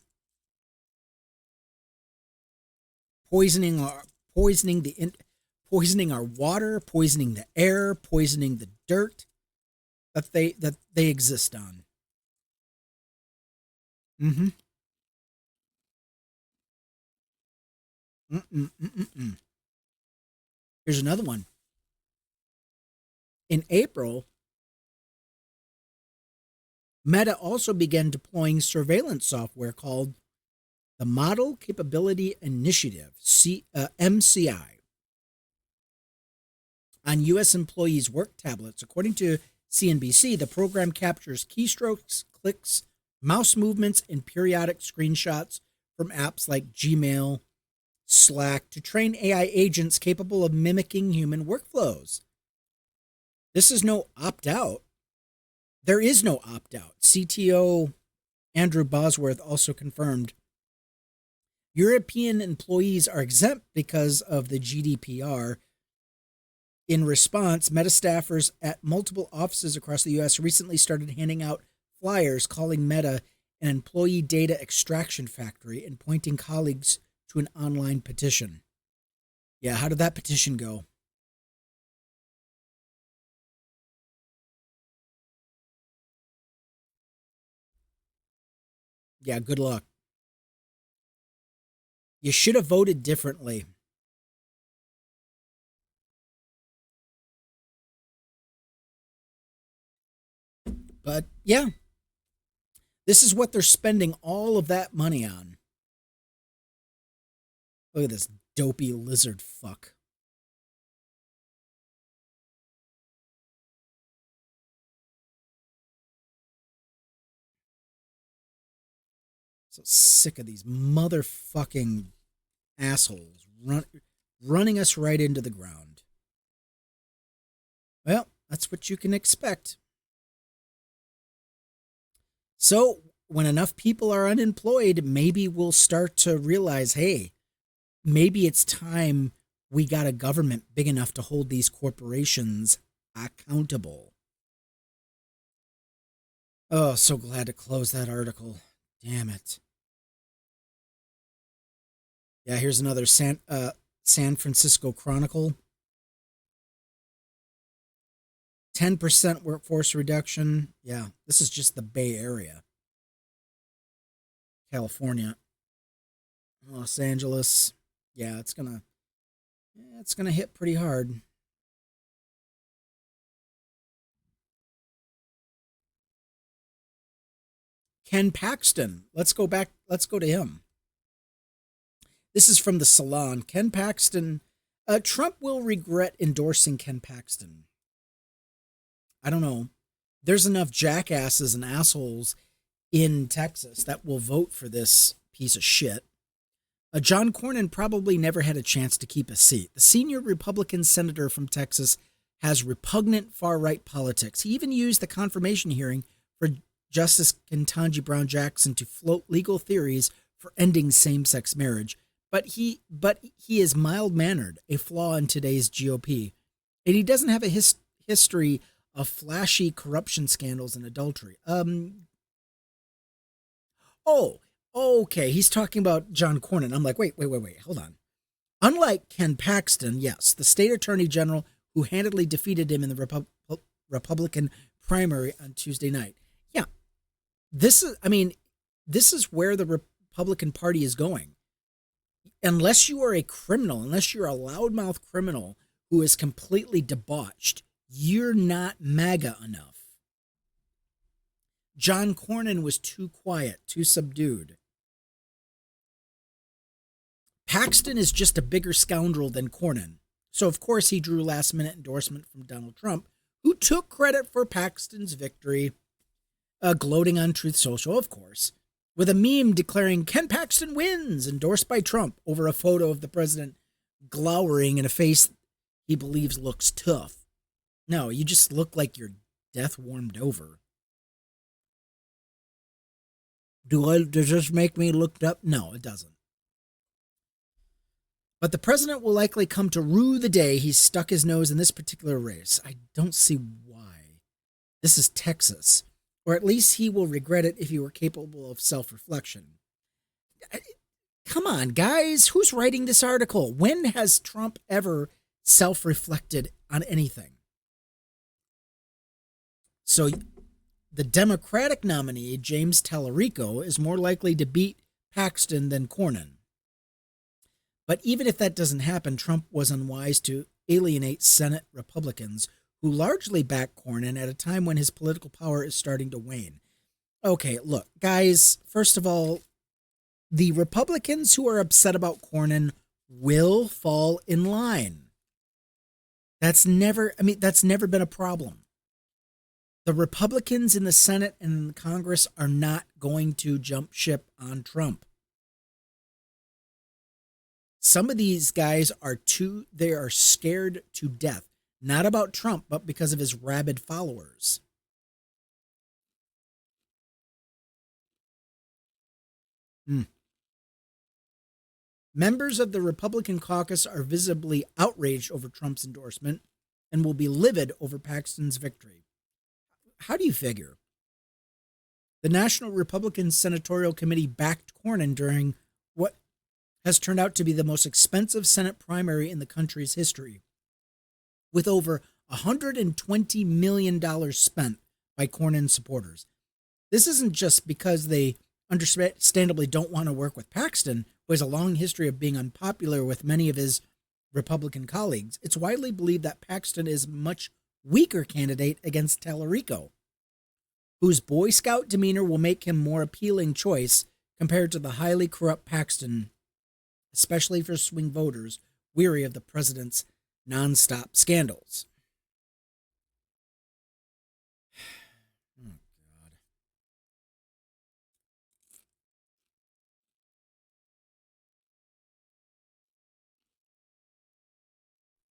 poisoning our water, poisoning the air, poisoning the dirt that they exist on. Here's another one. In April, Meta also began deploying surveillance software called the Model Capability Initiative, MCI, on U.S. employees' work tablets. According to CNBC, the program captures keystrokes, clicks, mouse movements, and periodic screenshots from apps like Gmail, Slack to train AI agents capable of mimicking human workflows. This is no opt-out. There is no opt-out. CTO Andrew Bosworth also confirmed European employees are exempt because of the GDPR. In response, Meta staffers at multiple offices across the U.S. recently started handing out flyers calling Meta an employee data extraction factory and pointing colleagues to an online petition. Yeah, how did that petition go? Yeah, good luck. You should have voted differently. But yeah, this is what they're spending all of that money on. Look at this dopey lizard fuck. So sick of these motherfucking assholes running us right into the ground. Well, that's what you can expect. So when enough people are unemployed, maybe we'll start to realize, hey, maybe it's time we got a government big enough to hold these corporations accountable. Oh, so glad to close that article. Damn it. Yeah, here's another San Francisco Chronicle. 10% workforce reduction. Yeah, this is just the Bay Area. California. Los Angeles. Yeah, it's gonna hit pretty hard. Ken Paxton. Let's go to him. This is from the Salon. Ken Paxton. Trump will regret endorsing Ken Paxton. I don't know. There's enough jackasses and assholes in Texas that will vote for this piece of shit. John Cornyn probably never had a chance to keep a seat. The senior Republican senator from Texas has repugnant far-right politics. He even used the confirmation hearing for Justice Ketanji Brown Jackson to float legal theories for ending same-sex marriage. But he is mild-mannered, a flaw in today's GOP. And he doesn't have a history of flashy corruption scandals and adultery. Okay. He's talking about John Cornyn. I'm like, wait, hold on. Unlike Ken Paxton, yes, the state attorney general who handily defeated him in the Republican primary on Tuesday night. Yeah, this is where the Republican Party is going. Unless you are a criminal, unless you're a loudmouth criminal who is completely debauched, you're not MAGA enough. John Cornyn was too quiet, too subdued. Paxton is just a bigger scoundrel than Cornyn. So, of course, he drew last-minute endorsement from Donald Trump, who took credit for Paxton's victory, gloating on Truth Social, of course, with a meme declaring Ken Paxton wins, endorsed by Trump, over a photo of the president glowering in a face he believes looks tough. No, you just look like you're death warmed over. Does this make me look up? No, it doesn't. But the president will likely come to rue the day he stuck his nose in this particular race. I don't see why. This is Texas. Or at least he will regret it if he were capable of self-reflection. Come on, guys. Who's writing this article? When has Trump ever self-reflected on anything? So the Democratic nominee, James Tallarico, is more likely to beat Paxton than Cornyn. But even if that doesn't happen, Trump was unwise to alienate Senate Republicans who largely back Cornyn at a time when his political power is starting to wane. Okay, look, guys, first of all, the Republicans who are upset about Cornyn will fall in line. That's never been a problem. The Republicans in the Senate and in the Congress are not going to jump ship on Trump. Some of these guys they are scared to death, not about Trump, but because of his rabid followers. Members of the Republican caucus are visibly outraged over Trump's endorsement and will be livid over Paxton's victory. How do you figure? The National Republican Senatorial Committee backed Cornyn during what has turned out to be the most expensive Senate primary in the country's history, with over $120 million spent by Cornyn supporters. This isn't just because they understandably don't want to work with Paxton, who has a long history of being unpopular with many of his Republican colleagues. It's widely believed that Paxton is a much weaker candidate against Tallarico, whose Boy Scout demeanor will make him more appealing choice compared to the highly corrupt Paxton, especially for swing voters weary of the president's nonstop scandals. Oh, God.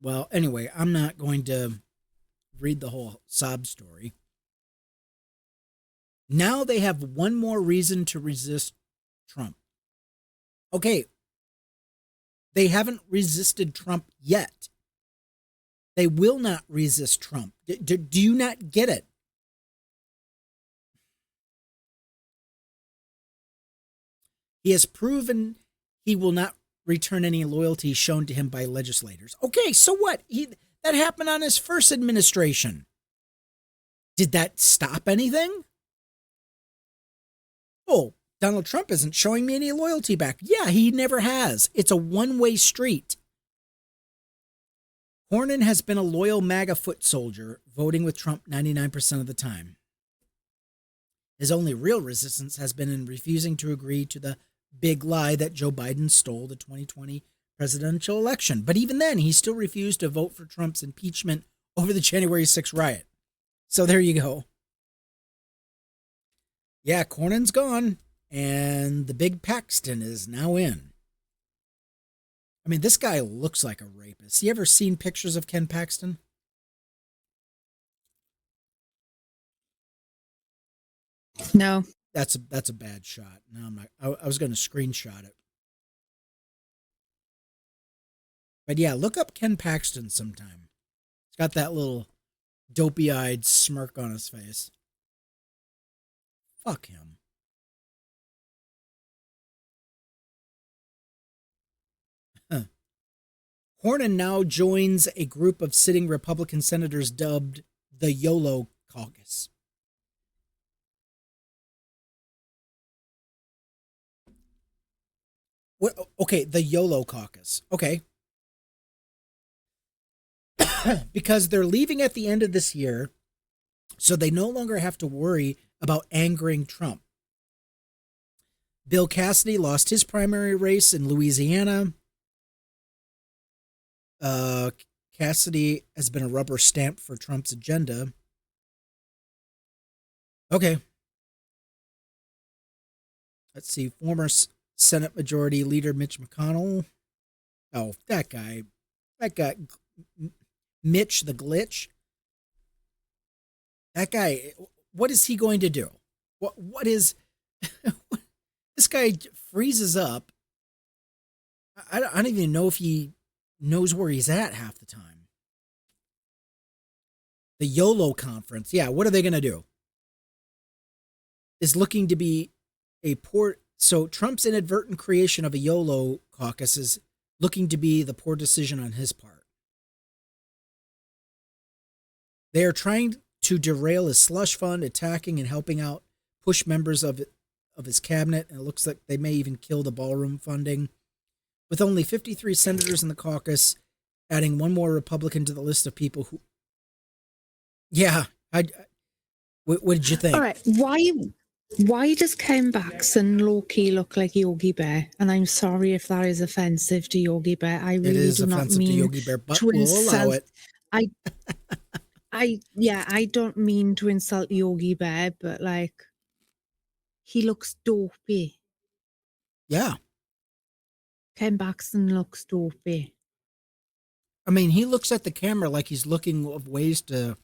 Well, anyway, I'm not going to read the whole sob story. Now they have one more reason to resist Trump. Okay, they haven't resisted Trump yet. They will not resist Trump. Do you not get it? He has proven he will not return any loyalty shown to him by legislators. Okay, so what? That happened on his first administration. Did that stop anything? Oh, Donald Trump isn't showing me any loyalty back. Yeah, he never has. It's a one-way street. Cornyn has been a loyal MAGA foot soldier, voting with Trump 99% of the time. His only real resistance has been in refusing to agree to the big lie that Joe Biden stole the 2020 presidential election. But even then, he still refused to vote for Trump's impeachment over the January 6th riot. So there you go. Yeah, Cornyn's gone, and the big Paxton is now in. I mean, this guy looks like a rapist. You ever seen pictures of Ken Paxton? No. That's a bad shot. No, I'm not. I was going to screenshot it. But yeah, look up Ken Paxton sometime. He's got that little dopey-eyed smirk on his face. Fuck him. Cornyn now joins a group of sitting Republican senators dubbed the YOLO Caucus. What? Okay, the YOLO Caucus. Okay. Because they're leaving at the end of this year, so they no longer have to worry about angering Trump. Bill Cassidy lost his primary race in Louisiana. Cassidy has been a rubber stamp for Trump's agenda. Okay. Let's see. Former Senate Majority Leader Mitch McConnell. Oh, that guy. Mitch the Glitch. That guy, what is he going to do? What is... This guy freezes up. I don't even know if he knows where he's at half the time. The YOLO conference. Yeah, what are they going to do? Is looking to be a poor... So Trump's inadvertent creation of a YOLO caucus is looking to be the poor decision on his part. They are trying to derail his slush fund, attacking and helping out push members of his cabinet, and it looks like they may even kill the ballroom funding. With only 53 senators in the caucus, adding one more Republican to the list of people who... Yeah, what did you think? All right, why does Ken Paxton low-key look like Yogi Bear? And I'm sorry if that is offensive to Yogi Bear. I really do not mean to Yogi Bear, but we'll allow it. I don't mean to insult Yogi Bear, but like he looks dopey. Yeah. Ken Baxton looks dopey. I mean, he looks at the camera like he's looking of ways to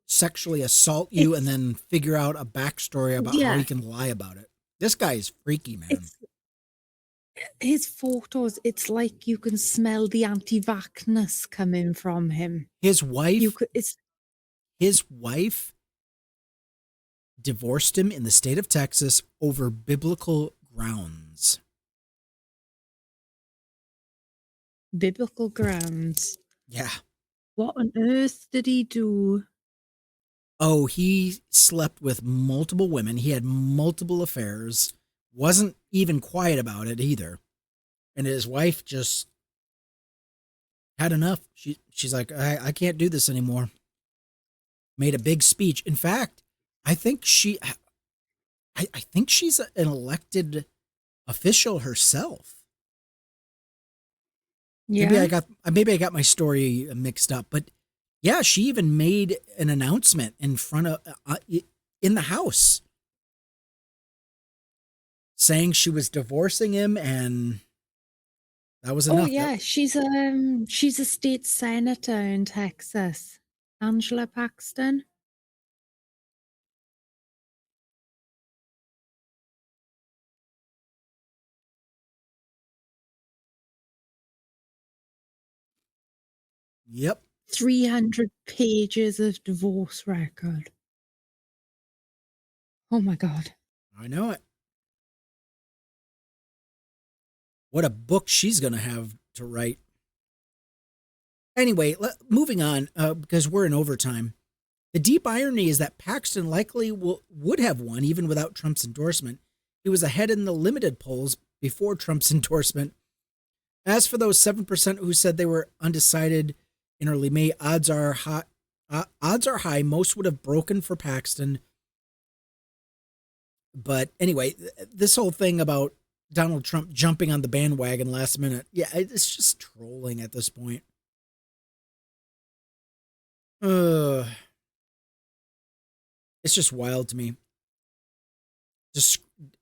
sexually assault you and It's then figure out a backstory about how he yeah, can lie about it. This guy is freaky, man. it's his photos. It's like you can smell the anti-vaxness coming from him. His You wife, could. It's his wife divorced him in the state of Texas over biblical grounds. biblical grounds. Yeah. What on earth did he do? Oh, he slept with multiple women. He had multiple affairs. Wasn't even quiet about it either. And his wife just had enough. She's like, I can't do this anymore. Made a big speech. In fact, I think I think she's an elected official herself. Yeah, Maybe I got my story mixed up, but yeah, she even made an announcement in front of in the house saying she was divorcing him, and that was oh enough. yeah, she's a state senator in Texas, Angela Paxton. Yep, 300 pages of divorce record. Oh my god. I know it. What a book she's gonna have to write. Anyway, moving on because we're in overtime. The deep irony is that Paxton likely would have won even without Trump's endorsement. He was ahead in the limited polls before Trump's endorsement. As for those 7% who said they were undecided in early May, odds are high. Most would have broken for Paxton. But anyway, this whole thing about Donald Trump jumping on the bandwagon last minute, yeah, it's just trolling at this point. It's just wild to me.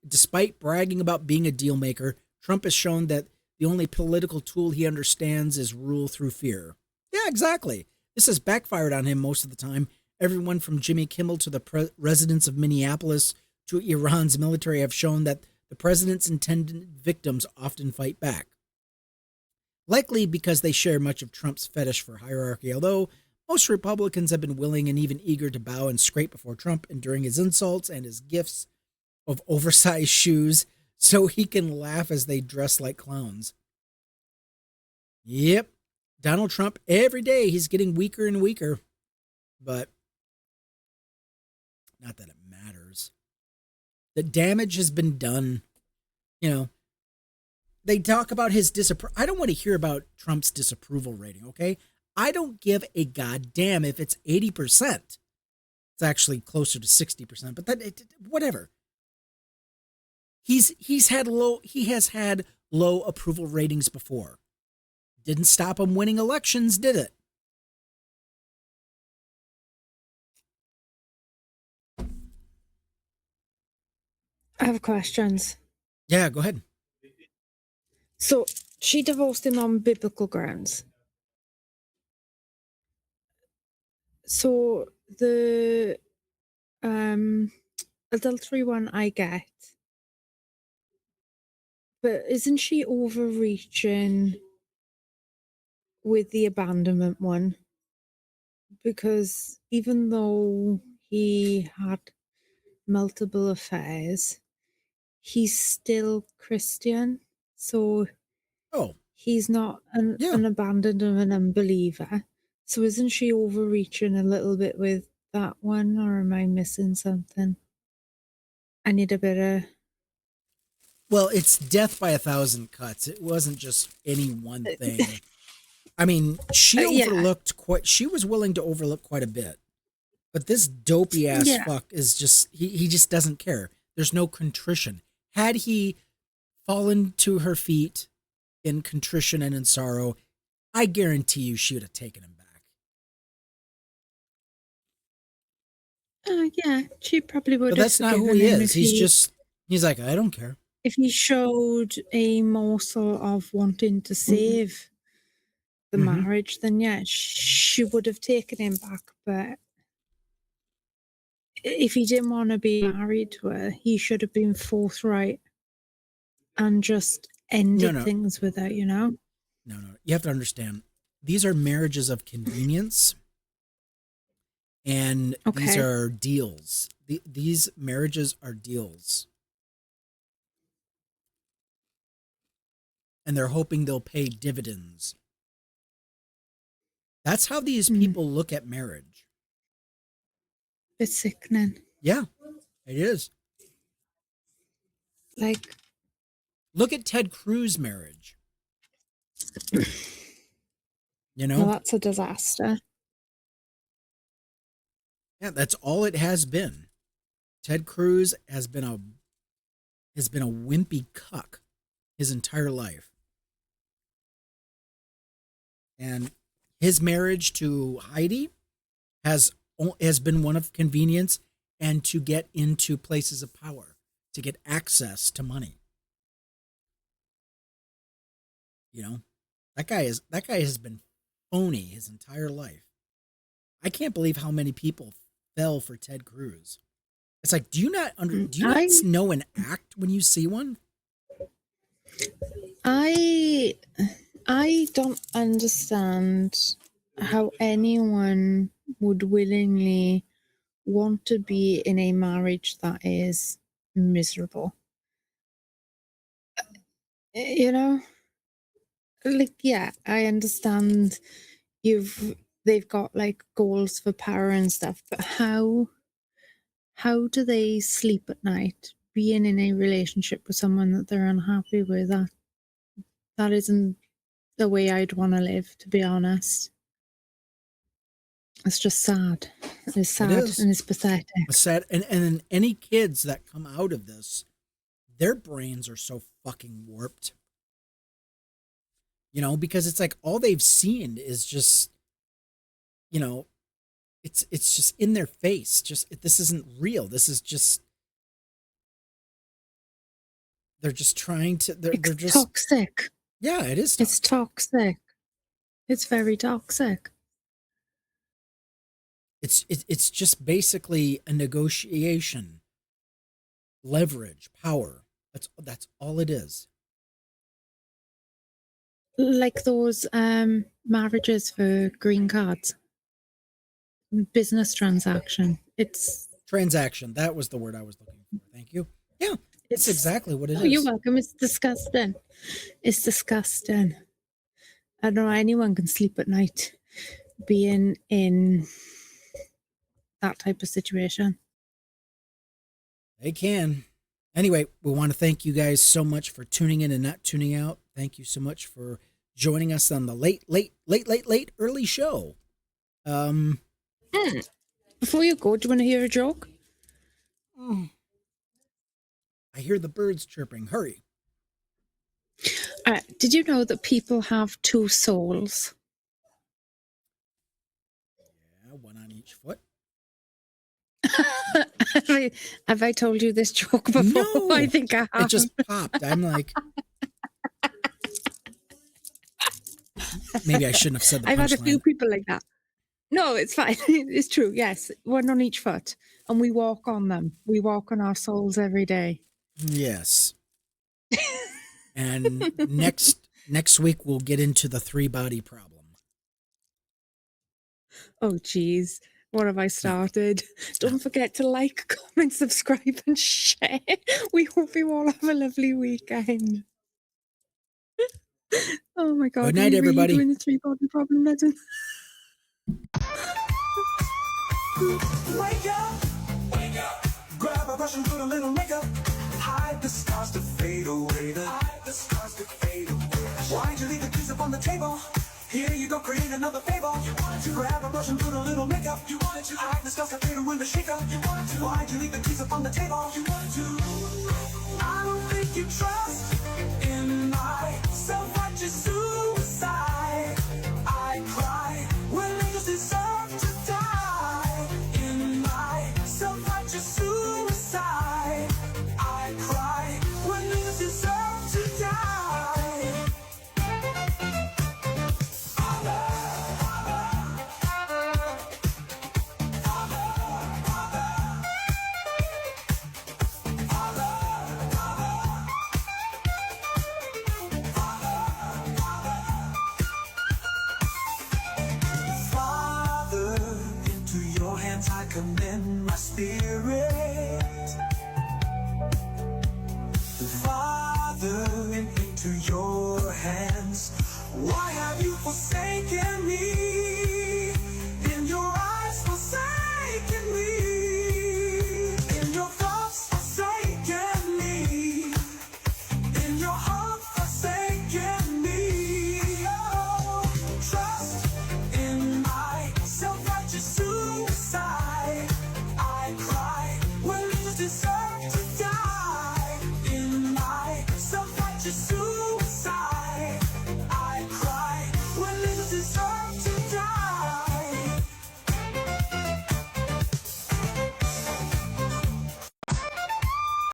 Despite bragging about being a deal maker, Trump has shown that the only political tool he understands is rule through fear. Yeah, exactly. This has backfired on him most of the time. Everyone from Jimmy Kimmel to the residents of Minneapolis to Iran's military have shown that the president's intended victims often fight back. Likely because they share much of Trump's fetish for hierarchy, although most Republicans have been willing and even eager to bow and scrape before Trump enduring his insults and his gifts of oversized shoes so he can laugh as they dress like clowns. Yep, Donald Trump, every day he's getting weaker and weaker. But not that it matters. The damage has been done. You know, they talk about his disapproval. I don't want to hear about Trump's disapproval rating, okay? I don't give a goddamn if it's 80%. It's actually closer to 60%, but whatever. He has had low approval ratings before. Didn't stop him winning elections, did it? I have questions. Yeah, go ahead. So she divorced him on biblical grounds. So the adultery one I get. But isn't she overreaching with the abandonment one? Because even though he had multiple affairs, he's still Christian. So Oh, he's not yeah. an abandoned or an unbeliever. So isn't she overreaching a little bit with that one, or am I missing something? I need a bit of. Well, it's death by 1,000 cuts. It wasn't just any one thing. I mean, she was willing to overlook quite a bit. But this dopey ass fuck is just, he just doesn't care. There's no contrition. Had he fallen to her feet in contrition and in sorrow, I guarantee you she would have taken him back. Yeah, she probably would But have that's not who forgiven he him is. He's like, I don't care. if he showed a morsel of wanting to save the marriage, then yeah, she would have taken him back. But if he didn't want to be married to her, he should have been forthright and just ended No. things with her, you know? No. You have to understand. These are marriages of convenience, and these Okay. are deals. These marriages are deals. And they're hoping they'll pay dividends. That's how these people look at marriage. It's sickening. Yeah, it is. Like, look at Ted Cruz' marriage. You know? well, that's a disaster. Yeah, that's all it has been. Ted Cruz has been a wimpy cuck his entire life. And his marriage to Heidi has been one of convenience and to get into places of power, to get access to money. You know, that guy has been phony his entire life. I can't believe how many people fell for Ted Cruz. It's like, do you not know an act when you see one? I don't understand how anyone would willingly want to be in a marriage that is miserable. You know? Like, yeah, I understand they've got like goals for power and stuff, but how do they sleep at night being in a relationship with someone that they're unhappy with? That isn't the way I'd want to live, to be honest. It's just sad. It's sad and it's pathetic. It's sad, and any kids that come out of this, their brains are so fucking warped. You know, because it's like all they've seen is just, you know, it's just in their face. Just this isn't real. This is just, they're just trying to. They're just toxic. Yeah, it is toxic. It's toxic. It's very toxic. It's just basically a negotiation, leverage, power. That's all it is. Like those marriages for green cards. Business transaction. It's transaction. That was the word I was looking for. Thank you. Yeah, it's exactly what it is. You're welcome. It's disgusting. It's disgusting. I don't know anyone can sleep at night being in that type of situation. They can. Anyway, we want to thank you guys so much for tuning in and not tuning out. Thank you so much for joining us on the late early show. Before you go, do you want to hear a joke? I hear the birds chirping. Hurry. Did you know that people have two souls? Yeah, one on each foot. Have I told you this joke before? No, I think I have. It just popped. I'm like, maybe I shouldn't have said the punchline. I've had a few people like that. No, it's fine. It's true. Yes, one on each foot, and we walk on them. We walk on our souls every day. Yes. And next week we'll get into the 3-body problem. Oh, geez. What have I started? Don't forget to like, comment, subscribe, and share. We hope you all have a lovely weekend. Oh my God. Good night, everybody. Really doing the 3-body problem, legend. Wake up, grab a brush and put a little makeup. Hide the scars to fade away. Why'd you leave the keys up on the table? Here you go, create another fable. You wanted to grab a brush and put a little makeup. You wanted to hide the scars to fade away the shake-up. You wanted to. Why'd you leave the keys up on the table? You wanted to. I don't think you trust in my self-righteous suicide. I cry when angels deserve to die. In my into your hands. Why have you forsaken me?